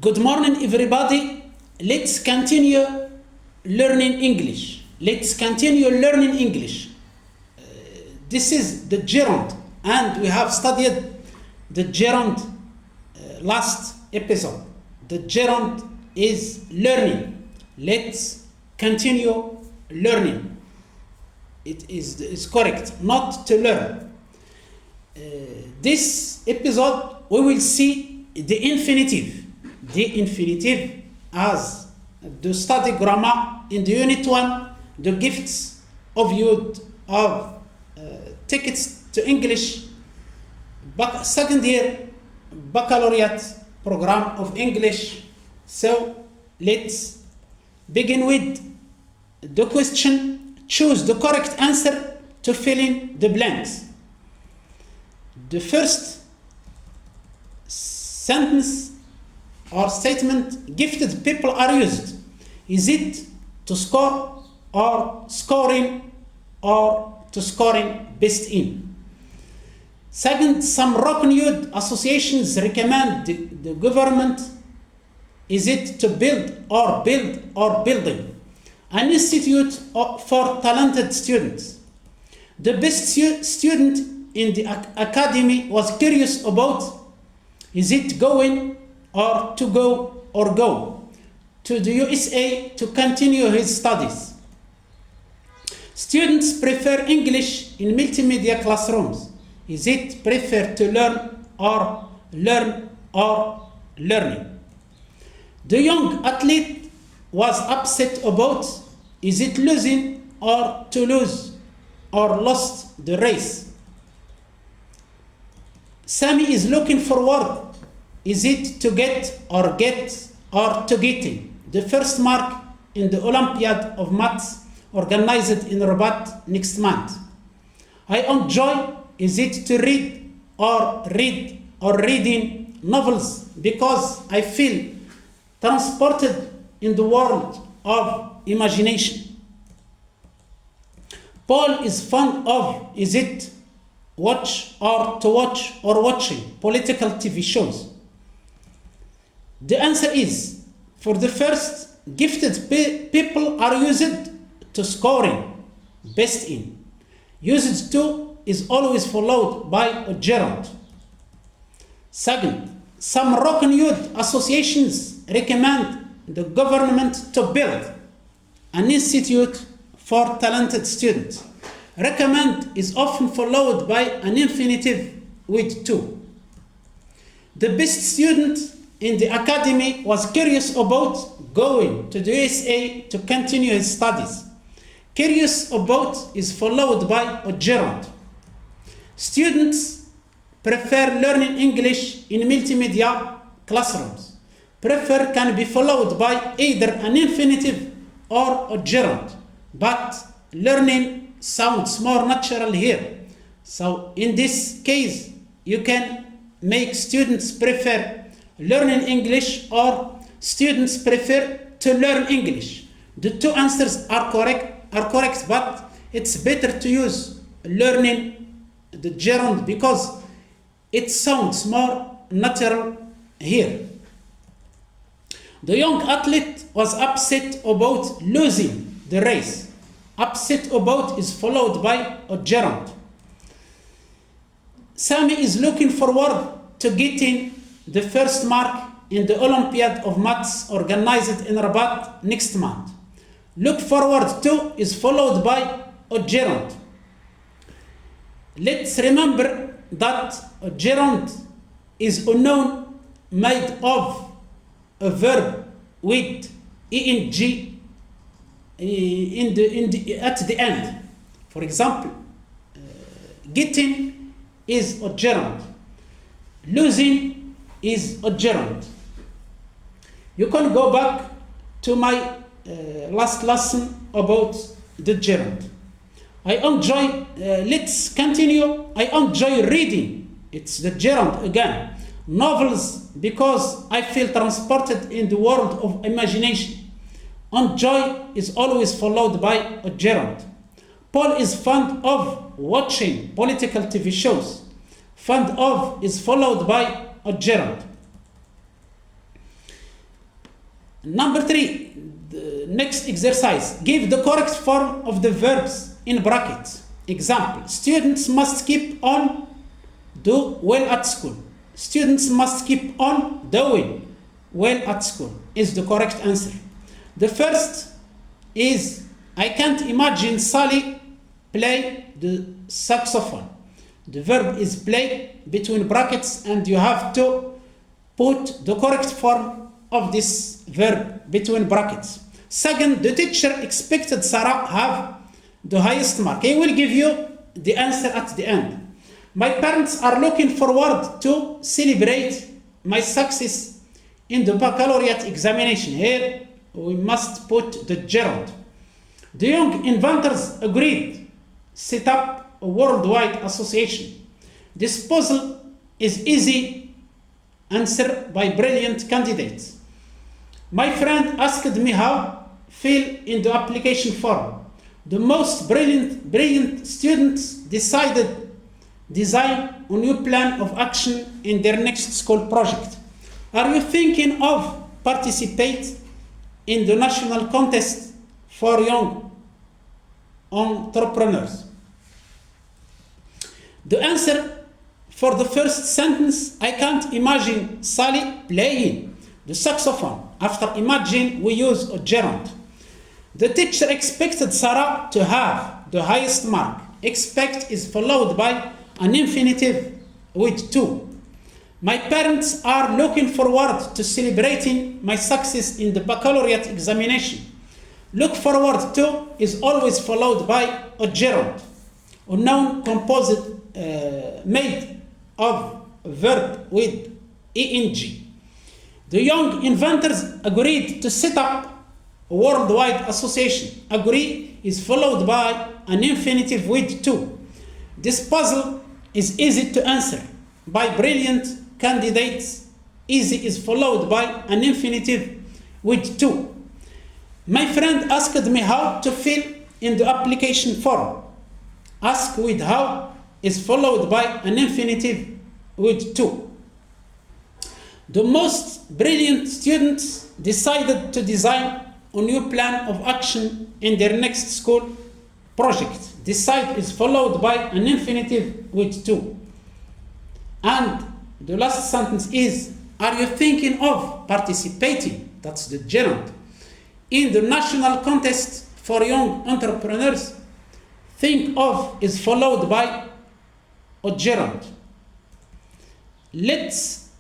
Good morning, everybody. Let's continue learning English. Let's continue learning English. This is the gerund, and we have studied the gerund last episode. The gerund is learning. Let's continue learning. It is correct, not to learn. This episode, we will see the infinitive. The infinitive as the study grammar in the unit 1, the gifts of youth of tickets to English second year baccalaureate program of English. So let's begin with the question. Choose the correct answer to fill in the blanks. The first sentence or statement, gifted people are used. Is it to score or scoring or to scoring best in? Second, some Rock'n Youth associations recommend the government. Is it to build or building? An institute for talented students. The best student in the academy was curious about, is it going or to go to the USA to continue his studies. Students prefer English in multimedia classrooms. Is it prefer to learn or learning? The young athlete was upset about, is it losing or to lose or lost the race? Sammy is looking forward. Is it to get or to getting the first mark in the Olympiad of Maths organized in Rabat next month? I enjoy, is it to read or reading novels because I feel transported in the world of imagination. Paul is fond of, is it watch or to watch or watching political TV shows? The answer is, for the first, gifted people are used to scoring, best in. Used to is always followed by a gerund. Second, some Rock'n Youth associations recommend the government to build an institute for talented students. Recommend is often followed by an infinitive with to. The best student in the academy was curious about going to the USA to continue his studies. Curious about is followed by a gerund. Students prefer learning English in multimedia classrooms. Prefer can be followed by either an infinitive or a gerund, but learning sounds more natural here. So in this case, you can make students prefer learning English or students prefer to learn English. The two answers are correct, but it's better to use learning the gerund because it sounds more natural here. The young athlete was upset about losing the race. Upset about is followed by a gerund. Sammy is looking forward to getting the first mark in the Olympiad of Maths organized in Rabat next month. Look forward to is followed by a gerund. Let's remember that a gerund is a noun made of a verb with ing at the end. For example, getting is a gerund. Losing is a gerund. You can go back to my last lesson about the gerund. Let's continue. I enjoy reading. It's the gerund again. Novels because I feel transported in the world of imagination. Enjoy is always followed by a gerund. Paul is fond of watching political TV shows. Fond of is followed by a gerund. Number 3, the next exercise. Give the correct form of the verbs in brackets. Example, students must keep on do well at school. Students must keep on doing well at school is the correct answer. The first is, I can't imagine Sally play the saxophone. The verb is play between brackets, and you have to put the correct form of this verb between brackets. Second, the teacher expected Sarah have the highest mark. He will give you the answer at the end. My parents are looking forward to celebrate my success in the baccalaureate examination. Here we must put the gerund. The young inventors agreed set up a worldwide association. This puzzle is easy answered by brilliant candidates. My friend asked me how fill in the application form. The most brilliant students design a new plan of action in their next school project. Are you thinking of participate in the national contest for young entrepreneurs? The answer for the first sentence, I can't imagine Sally playing the saxophone. After imagine, we use a gerund. The teacher expected Sarah to have the highest mark. Expect is followed by an infinitive with to. My parents are looking forward to celebrating my success in the baccalaureate examination. Look forward to is always followed by a gerund, a noun composite made of a verb with ing. The young inventors agreed to set up a worldwide association. Agree is followed by an infinitive with to. This puzzle is easy to answer by brilliant candidates. Easy is followed by an infinitive with to. My friend asked me how to fill in the application form. Ask with how is followed by an infinitive with to. The most brilliant students decided to design a new plan of action in their next school project. Decide is followed by an infinitive with to. And the last sentence is, are you thinking of participating, that's the gerund, in the national contest for young entrepreneurs? Think of is followed by a gerund. Let's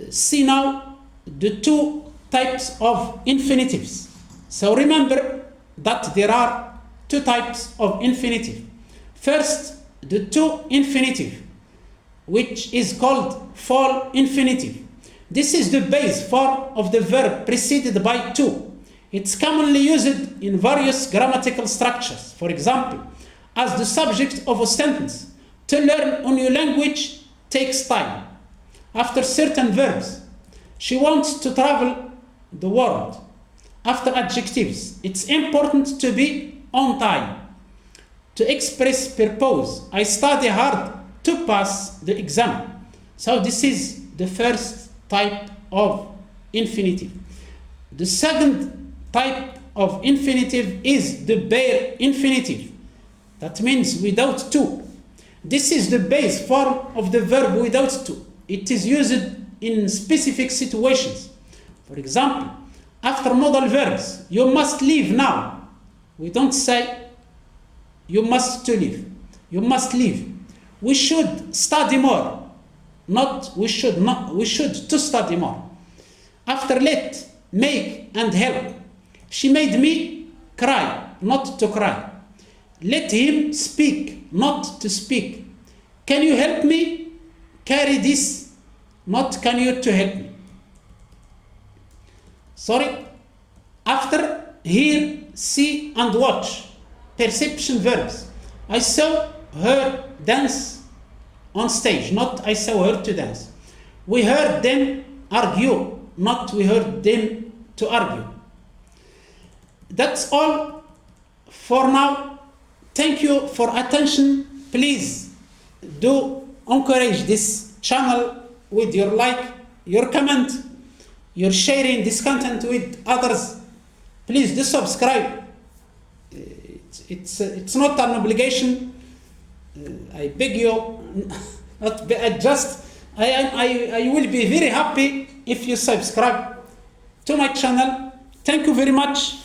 see now the two types of infinitives. So remember that there are two types of infinitive. First, the to infinitive, which is called fall infinitive. This is the base form of the verb preceded by to. It's commonly used in various grammatical structures. For example, as the subject of a sentence. To learn a new language takes time. After certain verbs, she wants to travel the world. After adjectives, it's important to be on time. To express purpose, I study hard to pass the exam. So this is the first type of infinitive. The second type of infinitive is the bare infinitive. That means without to. This is the base form of the verb without to. It is used in specific situations. For example, after modal verbs, you must leave now. We don't say you must to leave. You must leave. We should study more. Not we should not. We should to study more. After let, make, and help. She made me cry, not to cry. Let him speak, not to speak. Can you help me carry this? Not can you to help me. Sorry. After hear, see, and watch. Perception verbs. I saw her dance on stage, not I saw her to dance. We heard them argue, not we heard them to argue. That's all for now. Thank you for attention. Please do encourage this channel with your like, your comment, you're sharing this content with others, please do subscribe. It's not an obligation. I beg you, not be, I will be very happy if you subscribe to my channel. Thank you very much.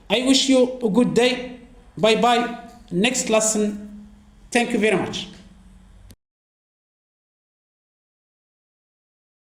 I wish you a good day. Bye bye. Next lesson. Thank you very much.